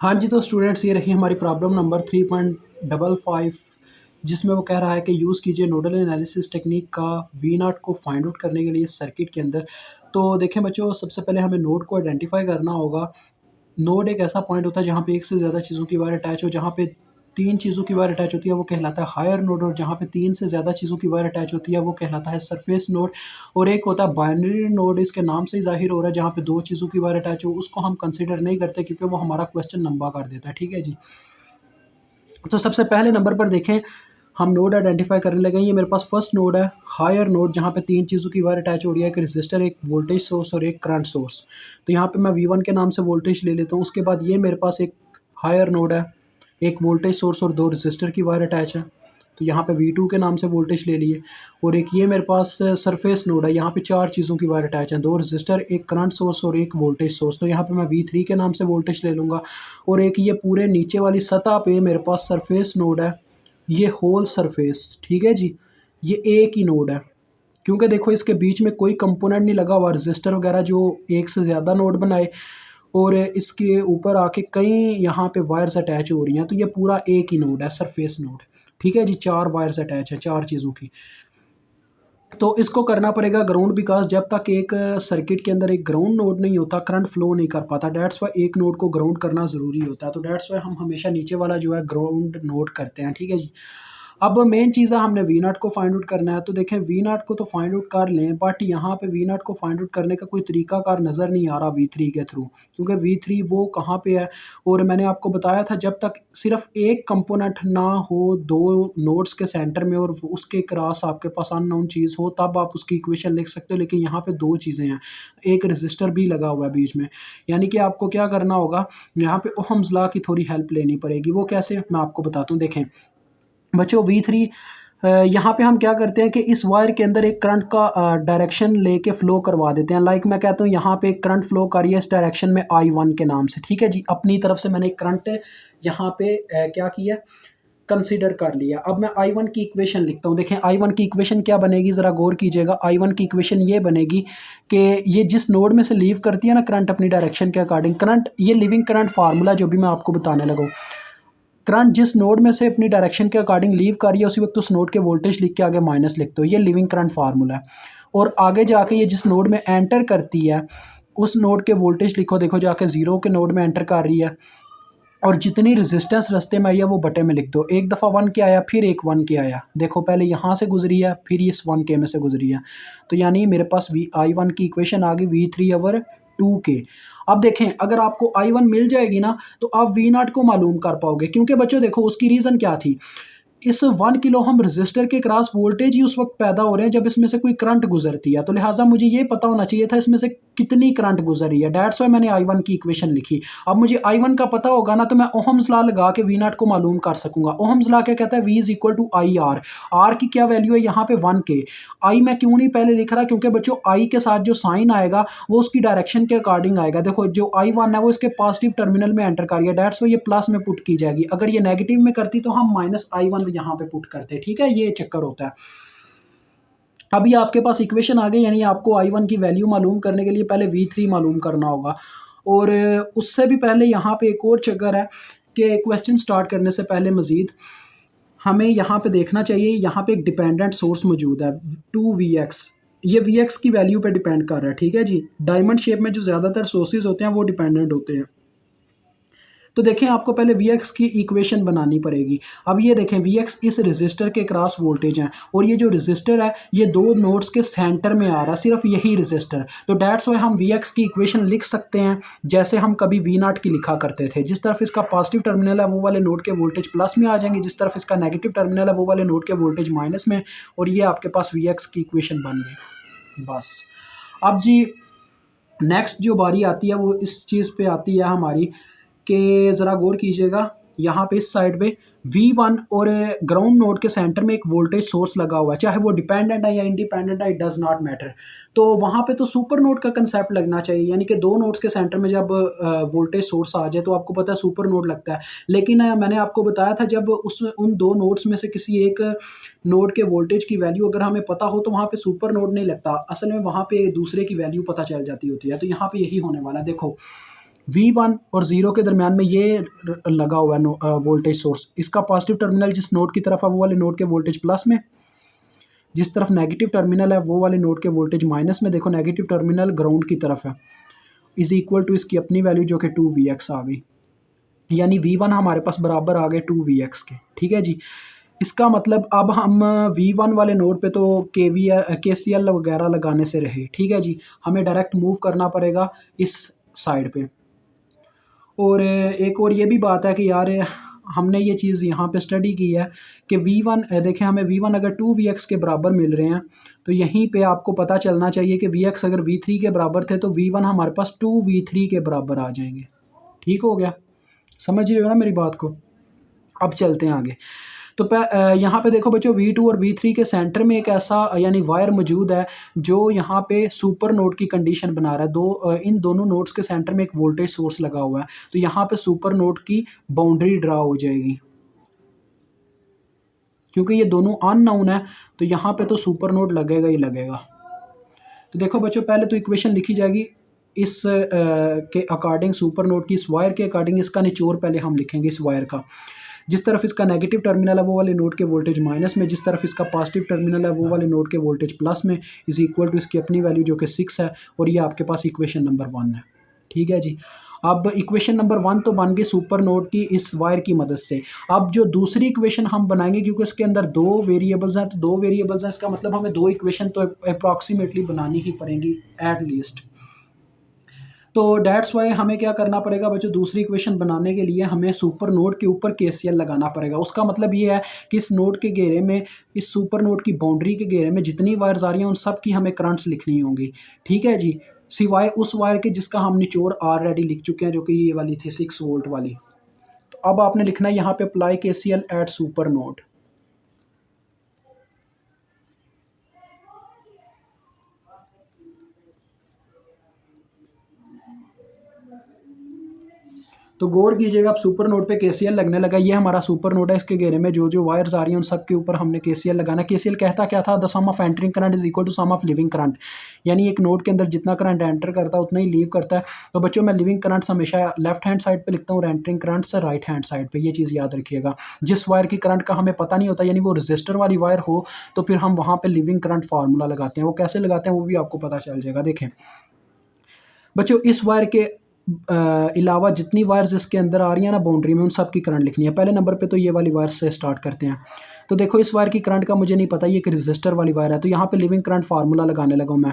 हाँ जी, तो स्टूडेंट्स ये रही हमारी प्रॉब्लम नंबर 3.55 जिसमें वो कह रहा है कि यूज़ कीजिए नोडल एनालिसिस टेक्निक का वी नॉट को फाइंड आउट करने के लिए सर्किट के अंदर। तो देखें बच्चों, सबसे पहले हमें नोड को आइडेंटिफ़ाई करना होगा। नोड एक ऐसा पॉइंट होता है जहाँ पे एक से ज़्यादा चीज़ों की वायर अटैच हो, जहाँ पे 3 चीज़ों की वायर अटैच होती है वो कहलाता है हायर नोड, और जहाँ पे 3 से ज़्यादा चीज़ों की वायर अटैच होती है वो कहलाता है सरफेस नोड। और एक होता है बाइनरी नोड, इसके नाम से ही ज़ाहिर हो रहा है, जहाँ पे 2 चीज़ों की वायर अटैच हो, उसको हम कंसीडर नहीं करते क्योंकि वो हमारा क्वेश्चन लंबा कर देता है। ठीक है जी। तो सबसे पहले नंबर पर देखें, हम नोड आइडेंटिफाई करने लगे हैं। ये मेरे पास फर्स्ट नोड है, हायर नोड, जहाँ पे 3 चीज़ों की वायर अटैच हो रही है, एक रेजिस्टर, एक वोल्टेज सोर्स और एक करंट सोर्स। तो यहाँ पे मैं V1 के नाम से वोल्टेज ले लेता हूँ। उसके बाद ये मेरे पास एक हायर नोड है, एक वोल्टेज सोर्स और 2 रेजिस्टर की वायर अटैच है। तो यहाँ पे V2 के नाम से वोल्टेज ले लिए। और एक ये मेरे पास सरफेस नोड है, यहाँ पे 4 चीज़ों की वायर अटैच है, 2 रेजिस्टर, एक करंट सोर्स और एक वोल्टेज सोर्स। तो यहाँ पे मैं V3 के नाम से वोल्टेज ले लूँगा। और एक ये पूरे नीचे वाली सतह पे मेरे पास सरफेस नोड है, ये होल सरफेस। ठीक है जी। ये एक ही नोड है, क्योंकि देखो इसके बीच में कोई कंपोनेंट नहीं लगा हुआ रजिस्टर वगैरह जो एक से ज़्यादा नोड बनाए, और इसके ऊपर आके कई यहाँ पे वायर्स अटैच हो रही हैं। तो ये पूरा एक ही नोड है, सरफेस नोड। ठीक है जी। 4 वायर्स अटैच है, 4 चीज़ों की। तो इसको करना पड़ेगा ग्राउंड, बिकॉज जब तक एक सर्किट के अंदर एक ग्राउंड नोड नहीं होता करंट फ्लो नहीं कर पाता। डेट्स वाई एक नोड को ग्राउंड करना ज़रूरी होता है। तो डेट्स वाई हम हमेशा नीचे वाला जो है ग्राउंड नोड करते हैं। ठीक है जी। अब मेन चीज़ है, हमने वी नॉट को फाइंड आउट करना है। तो देखें, वी नॉट को तो फाइंड आउट कर लें, बट यहाँ पे वी नॉट को फाइंड आउट करने का कोई तरीकाकार नज़र नहीं आ रहा V3 के थ्रू, क्योंकि V3 वो कहाँ पे है। और मैंने आपको बताया था, जब तक सिर्फ एक कंपोनेंट ना हो दो नोड्स के सेंटर में और उसके क्रॉस आपके पास अननोन चीज़ हो, तब आप उसकी इक्वेशन लिख सकते हो। लेकिन यहाँ पे 2 चीज़ें हैं, एक रजिस्टर भी लगा हुआ है बीच में। यानी कि आपको क्या करना होगा, यहाँ पे ओहम्स लॉ की थोड़ी हेल्प लेनी पड़ेगी। वो कैसे, मैं आपको बताता हूँ। देखें बच्चों, V3 यहाँ पे हम क्या करते हैं कि इस वायर के अंदर एक करंट का डायरेक्शन लेके फ़्लो करवा देते हैं। लाइक मैं कहता हूँ यहाँ पे एक करंट फ़्लो कर रही है इस डायरेक्शन में I1 के नाम से। ठीक है जी। अपनी तरफ से मैंने एक करंट यहाँ पे क्या किया, कंसीडर कर लिया। अब मैं I1 की इक्वेशन लिखता हूँ। देखें I1 की इक्वेशन क्या बनेगी, ज़रा गौर कीजिएगा। I1 की इक्वेशन ये बनेगी कि ये जिस नोड में से लीव करती है ना करंट अपनी डायरेक्शन के अकॉर्डिंग, करंट, ये लिविंग करंट फार्मूला जो भी मैं आपको बताने लगा हूँ। करंट जिस नोड में से अपनी डायरेक्शन के अकॉर्डिंग लीव कर रही है, उसी वक्त उस नोड के वोल्टेज लिख के आगे माइनस लिखते हो। ये लिविंग करंट फार्मूला है। और आगे जाके ये जिस नोड में एंटर करती है, उस नोड के वोल्टेज लिखो। देखो जाके 0 के नोड में एंटर कर रही है, और जितनी रेजिस्टेंस रास्ते में आई है वो बटे में लिख दो। एक दफ़ा 1 के आया, फिर एक 1 के आया। देखो पहले यहाँ से गुजरी है, फिर इस 1 के में से गुजरी है। तो यानी मेरे पास I1 की इक्वेशन आ गई V3/2 के। अब देखें, अगर आपको I1 मिल जाएगी ना, तो आप V0 को मालूम कर पाओगे। क्योंकि बच्चों देखो, उसकी रीज़न क्या थी, इस 1 किलो हम रजिस्टर के क्रॉस वोल्टेज ही उस वक्त पैदा हो रहे हैं जब इसमें से कोई करंट गुजरती है। तो लिहाजा मुझे ये पता होना चाहिए था इसमें से कितनी करंट गुजर रही है। डेट्स वाई मैंने I1 की इक्वेशन लिखी। अब मुझे I1 का पता होगा ना, तो मैं ओहम्स लॉ लगा के V नॉट को मालूम कर सकूंगा। ओहम्स लॉ क्या कहता है, V is equal to I R. R की क्या वैल्यू है यहाँ पे 1K। आई मैं क्यों नहीं पहले लिख रहा, क्योंकि बच्चों आई के साथ जो साइन आएगा वो उसकी डायरेक्शन के अकॉर्डिंग आएगा। देखो जो I1 है वो इसके पॉजिटिव टर्मिनल में एंटर कर रही है, डेट्स वाई ये प्लस में पुट की जाएगी। अगर ये नेगेटिव में करती तो हम -I1 यहाँ पे पुट करते। ठीक है, ये चक्कर होता है। अभी आपके पास इक्वेशन आ गई, यानी आपको I1 की वैल्यू मालूम करने के लिए पहले V3 मालूम करना होगा। और उससे भी पहले यहाँ पे एक और चक्कर है कि क्वेश्चन स्टार्ट करने से पहले मज़ीद हमें यहाँ पे देखना चाहिए, यहाँ पे एक डिपेंडेंट सोर्स मौजूद है 2Vx। ये Vx की वैल्यू पे डिपेंड कर रहा है। ठीक है जी। डायमंड शेप में जो ज़्यादातर सोर्सेज होते हैं वो डिपेंडेंट होते हैं। तो देखें, आपको पहले Vx की इक्वेशन बनानी पड़ेगी। अब ये देखें, Vx इस रेजिस्टर के क्रॉस वोल्टेज हैं, और ये जो रेजिस्टर है ये 2 नोड्स के सेंटर में आ रहा है, सिर्फ यही रेजिस्टर। तो डेट्स वाई हम Vx की इक्वेशन लिख सकते हैं जैसे हम कभी V0 की लिखा करते थे। जिस तरफ इसका पॉजिटिव टर्मिनल है वो वाले नोड के वोल्टेज प्लस में आ जाएंगे, जिस तरफ इसका नेगेटिव टर्मिनल है वो वाले नोड के वोल्टेज माइनस में। और ये आपके पास Vx की इक्वेशन बन गई बस। अब जी नेक्स्ट जो बारी आती है वो इस चीज़ पे आती है हमारी, कि ज़रा गौर कीजिएगा, यहाँ पे इस साइड पे V1 और ग्राउंड नोड के सेंटर में एक वोल्टेज सोर्स लगा हुआ है, चाहे वो डिपेंडेंट है या इंडिपेंडेंट है, इट डज़ नॉट मैटर। तो वहाँ पे तो सुपर नोड का कंसेप्ट लगना चाहिए, यानी कि 2 नोड्स के सेंटर में जब वोल्टेज सोर्स आ जाए तो आपको पता है सुपर नोड लगता है। लेकिन मैंने आपको बताया था, जब उन 2 नोड्स में से किसी एक नोड के वोल्टेज की वैल्यू अगर हमें पता हो तो वहाँ पे सुपर नोड नहीं लगता, असल में वहाँ पे दूसरे की वैल्यू पता चल जाती होती है। तो यहाँ पे यही होने वाला है। देखो V1 और 0 के दरमियान में ये लगा हुआ है वोल्टेज सोर्स। इसका पॉजिटिव टर्मिनल जिस नोड की तरफ है वो वाले नोड के वोल्टेज प्लस में, जिस तरफ नेगेटिव टर्मिनल है वो वाले नोड के वोल्टेज माइनस में। देखो नेगेटिव टर्मिनल ग्राउंड की तरफ है, इज इक्वल टू इसकी अपनी वैल्यू जो कि 2Vx आ गई, यानी V1 हमारे पास बराबर आ गए 2Vx के। ठीक है जी, इसका मतलब अब हम V1 वाले नोड पे तो KCL वगैरह लगाने से रहे। ठीक है जी, हमें डायरेक्ट मूव करना पड़ेगा इस साइड पे। और एक और ये भी बात है कि यार हमने ये चीज़ यहाँ पे स्टडी की है कि V1 देखें, हमें V1 अगर 2Vx के बराबर मिल रहे हैं तो यहीं पे आपको पता चलना चाहिए कि Vx अगर V3 के बराबर थे तो V1 हमारे पास 2V3 के बराबर आ जाएंगे। ठीक हो गया, समझ रहे हो ना मेरी बात को। अब चलते हैं आगे। तो यहाँ पे देखो बच्चों, V2 और V3 के सेंटर में एक ऐसा यानी वायर मौजूद है जो यहाँ पे सुपर नोड की कंडीशन बना रहा है। इन दोनों नोड्स के सेंटर में एक वोल्टेज सोर्स लगा हुआ है, तो यहाँ पे सुपर नोड की बाउंड्री ड्रा हो जाएगी। क्योंकि ये दोनों अननोन है तो यहाँ पे तो सुपर नोड लगेगा ही लगेगा। तो देखो बच्चों, पहले तो इक्वेशन लिखी जाएगी इस के अकॉर्डिंग, सुपर नोड की इस वायर के अकॉर्डिंग। इसका निचोड़ पहले हम लिखेंगे इस वायर का। जिस तरफ इसका नेगेटिव टर्मिनल है वो वाले नोड के वोल्टेज माइनस में, जिस तरफ इसका पॉजिटिव टर्मिनल है वो वाले नोड के वोल्टेज प्लस में, इज इक्वल टू इसकी अपनी वैल्यू जो कि 6 है। और ये आपके पास इक्वेशन नंबर 1 है। ठीक है जी, अब इक्वेशन नंबर 1 तो बन गई सुपर नोड की इस वायर की मदद से। अब जो दूसरी इक्वेशन हम बनाएंगे, क्योंकि इसके अंदर 2 वेरिएबल्स हैं, तो 2 वेरिएबल्स हैं, इसका मतलब हमें 2 इक्वेशन तो अप्रॉक्सीमेटली बनानी ही पड़ेंगी एट लीस्ट। तो डैट्स वाई हमें क्या करना पड़ेगा बच्चों, दूसरी इक्वेशन बनाने के लिए हमें सुपर नोड के ऊपर KCL लगाना पड़ेगा। उसका मतलब ये है कि इस नोड के घेरे में, इस सुपर नोड की बाउंड्री के घेरे में जितनी वायर्स आ रही हैं उन सब की हमें करंट्स लिखनी होंगी। ठीक है जी, सिवाय उस वायर के जिसका हम निचोड़ ऑलरेडी लिख चुके हैं, जो कि ये वाली थी 6 वोल्ट वाली। तो अब आपने लिखना है यहाँ पे apply KCL at super node. तो गौर कीजिएगा, अब सुपर नोड पे KCL लगने लगा। ये हमारा सुपर नोड है, इसके घेरे में जो जो वायर्स आ रही हैं उन सब के ऊपर हमने KCL लगाना। KCL कहता क्या था, the sum of entering current is equal to sum of leaving current, यानी एक नोड के अंदर जितना करंट एंटर करता है उतना ही लीव करता है। तो बच्चों, मैं लिविंग करंट्स हमेशा लेफ्ट हैंड साइड पे लिखता हूँ और एंटरिंग करंट से राइट हैंड साइड पे। ये चीज़ याद रखिएगा। जिस वायर की करंट का हमें पता नहीं होता, यानी वो रजिस्टर वाली वायर हो, तो फिर हम वहाँ पर लिविंग करंट फार्मूला लगाते हैं। वो कैसे लगाते हैं वो भी आपको पता चल जाएगा। देखें बच्चों, इस वायर के अलावा जितनी वायर्स इसके अंदर आ रही हैं ना बाउंड्री में, उन सब की करंट लिखनी है। पहले नंबर पे तो ये वाली वायर से स्टार्ट करते हैं। तो देखो, इस वायर की करंट का मुझे नहीं पता, ये एक रजिस्टर वाली वायर है, तो यहाँ पे लिविंग करंट फार्मूला लगाने लगा मैं।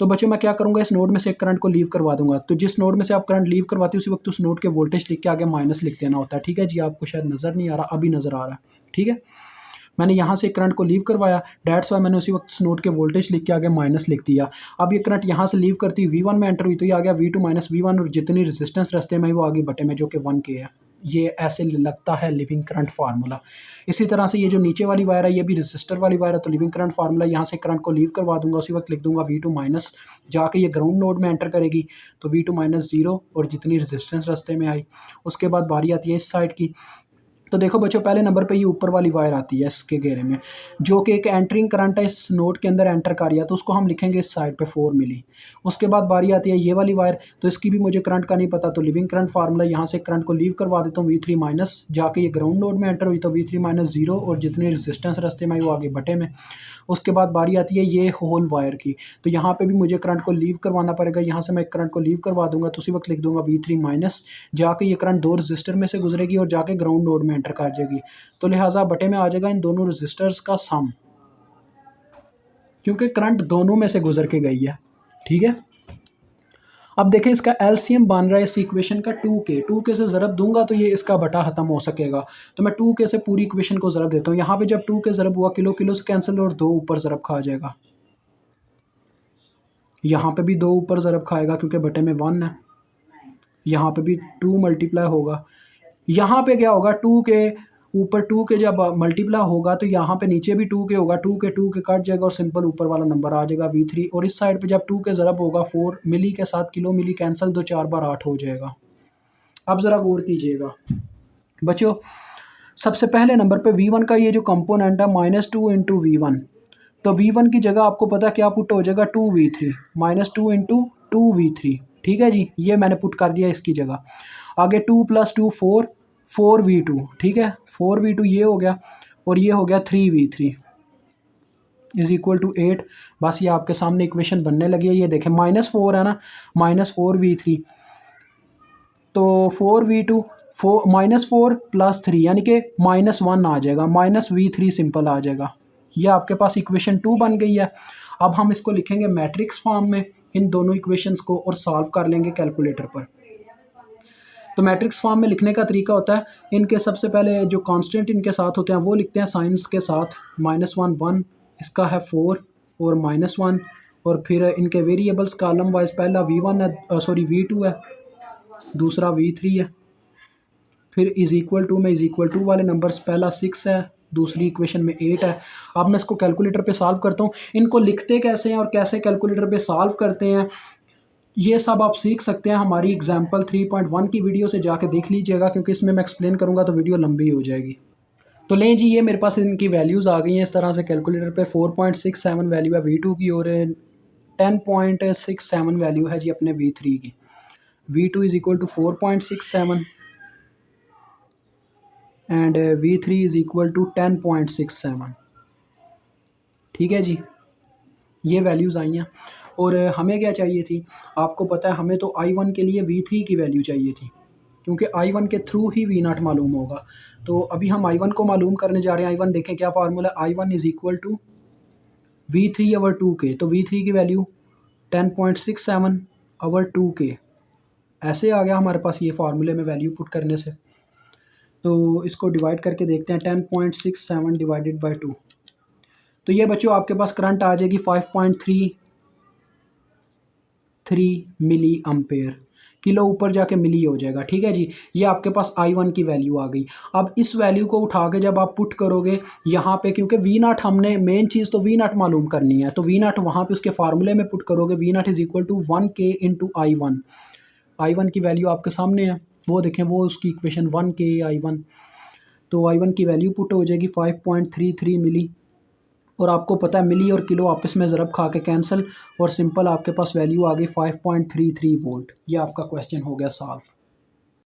तो बच्चों, मैं क्या करूँगा, इस नोड में से एक करंट को लीव करवा दूंगा। तो जिस नोड में से आप करंट लीव करवाते हो उसी वक्त उस नोड के वोल्टेज लिख के आगे माइनस लिख देना होता है। ठीक है जी, आपको शायद नज़र नहीं आ रहा, अभी नज़र आ रहा है। ठीक है, मैंने यहाँ से करंट को लीव करवाया, डैट्स वाई मैंने उसी वक्त उस नोड के वोल्टेज लिख के आगे माइनस लिख दिया। अब ये करंट यहाँ से लीव करती V1 में एंटर हुई, तो ये आ गया V2 माइनस V1, और जितनी रेजिस्टेंस रास्ते में वो आगे बटे में जो कि 1K है। ये ऐसे लगता है लिविंग करंट फार्मूला। इसी तरह से ये जो नीचे वाली वायर है ये भी रेजिस्टर वाली वायर है, तो लिविंग करंट फार्मूला यहाँ से करंट को लीव करवा दूंगा, उसी वक्त लिख दूंगा V2 माइनस, जाके ये ग्राउंड नोड में एंटर करेगी तो V2 माइनस 0, और जितनी रेजिस्टेंस रास्ते में आई। उसके बाद बारी आती है इस साइड की। तो देखो बच्चों, पहले नंबर पे ये ऊपर वाली वायर आती है इसके घेरे में, जो कि एक एंटरिंग करंट है, इस नोड के अंदर एंटर कर रही है, तो उसको हम लिखेंगे इस साइड पे 4 मिली। उसके बाद बारी आती है ये वाली वायर, तो इसकी भी मुझे करंट का नहीं पता, तो लिविंग करंट फार्मूला यहाँ से करंट को लीव करवा देता हूँ V3 माइनस, जाके ये ग्राउंड नोड में एंटर हुई तो V3 माइनस 0, और जितनी रेजिस्टेंस रास्ते में आई वो आगे बटे में। उसके बाद बारी आती है ये होल वायर की, तो यहाँ पे भी मुझे करंट को लीव करवाना पड़ेगा। यहाँ से मैं करंट को लीव करवा दूंगा, तो उसी वक्त लिख दूंगा V3 माइनस, जाके ये करंट 2 रजिस्टर में से गुजरेगी और जाके ग्राउंड नोड में एंटर कर जाएगी। तो लिहाजा बटे में आ जाएगा इन दोनों रजिस्टर्स का सम, क्योंकि करंट दोनों में से गुजर के गई है। ठीक है, अब देखें इसका एलसीएम बन रहा है इस इक्वेशन का 2K से ज़रब दूंगा तो ये इसका बटा ख़त्म हो सकेगा। तो मैं 2K से पूरी इक्वेशन को ज़रब देता हूँ। यहाँ पे जब 2K ज़रब हुआ, किलो किलो से कैंसिल और 2 ऊपर ज़रब खा जाएगा। यहाँ पे भी 2 ऊपर ज़रब खाएगा क्योंकि बटे में 1 है। यहाँ पे भी 2 मल्टीप्लाई होगा। यहाँ पे क्या होगा, 2 के ऊपर 2 के जब मल्टीप्लाई होगा तो यहाँ पे नीचे भी 2 के होगा, 2 के कट जाएगा और सिंपल ऊपर वाला नंबर आ जाएगा V3। और इस साइड पे जब 2 के ज़रब होगा 4 मिली के साथ किलो मिली कैंसिल, 2 4 बार 8 हो जाएगा। अब ज़रा गौर कीजिएगा बच्चों, सबसे पहले नंबर पे V1 का ये जो कंपोनेंट है -2 इंटू V1, तो V1 की जगह आपको पता क्या पुट हो जाएगा 2V3, -2 इंटू 2V3। ठीक है जी, ये मैंने पुट कर दिया इसकी जगह। आगे 2 + 2 4, 4v2, ठीक है, 4v2 ये हो गया, और ये हो गया 3v3 इज इक्वल टू 8। बस ये आपके सामने इक्वेशन बनने लगी है। ये देखें -4 है ना, -4v3, तो 4v2 -4 + 3 यानी कि -1 आ जाएगा, -v3 सिंपल आ जाएगा। ये आपके पास इक्वेशन 2 बन गई है। अब हम इसको लिखेंगे मैट्रिक्स फॉर्म में, इन दोनों इक्वेशंस को, और सॉल्व कर लेंगे कैलकुलेटर पर। तो मैट्रिक्स फॉर्म में लिखने का तरीका होता है, इनके सबसे पहले जो कांस्टेंट इनके साथ होते हैं वो लिखते हैं साइंस के साथ। -1 1, इसका है 4 और -1, और फिर इनके वेरिएबल्स कॉलम वाइज पहला v1 है, सॉरी v2 है, दूसरा v3 है। फिर इज़ इक्वल टू में इज़ इक्वल टू वाले नंबर्स, पहला 6 है, दूसरी इक्वेशन में 8 है। अब मैं इसको कैलकुलेटर पे सॉल्व करता हूँ। इनको लिखते कैसे हैं और कैसे कैलकुलेटर पे सॉल्व करते हैं, ये सब आप सीख सकते हैं हमारी एग्जाम्पल 3.1 की वीडियो से जाके देख लीजिएगा, क्योंकि इसमें मैं एक्सप्लेन करूँगा तो वीडियो लंबी हो जाएगी। तो लें जी, ये मेरे पास इनकी वैल्यूज़ आ गई हैं इस तरह से कैलकुलेटर पे। 4.67 वैल्यू है v2 की, और 10.67 वैल्यू है जी अपने v3 की। v2 is equal to 4.67 and v3 is equal to 10.67। ठीक है जी, ये वैल्यूज़ आई हैं। और हमें क्या चाहिए थी, आपको पता है हमें तो I1 के लिए v3 की वैल्यू चाहिए थी, क्योंकि I1 के थ्रू ही v0 मालूम होगा। तो अभी हम I1 को मालूम करने जा रहे हैं। I1 देखें क्या फार्मूला है, I1 is equal to v3/2k। तो v3 की वैल्यू 10.67/2k, ऐसे आ गया हमारे पास ये फार्मूले में वैल्यू पुट करने से। तो इसको डिवाइड करके देखते हैं, 10.67 डिवाइडेड बाई 2। तो ये बच्चों आपके पास करंट आ जाएगी 5.33 मिली एम्पेयर। किलो ऊपर जाके मिली हो जाएगा। ठीक है जी, ये आपके पास I1 की वैल्यू आ गई। अब इस वैल्यू को उठा के जब आप पुट करोगे यहाँ पे, क्योंकि V0 हमने मेन चीज़ तो V0 मालूम करनी है, तो V0 वहाँ पे उसके फार्मूले में पुट करोगे। V0 is equal to 1k into I1। I1 की वैल्यू आपके सामने है, वो देखें, वो उसकी इक्वेशन 1k I1। तो I1 की वैल्यू पुट हो जाएगी 5.33 मिली, और आपको पता है मिली और किलो आपस में ज़रब खा के कैंसिल, और सिंपल आपके पास वैल्यू आ गई 5.33 वोल्ट। ये आपका क्वेश्चन हो गया सॉल्व।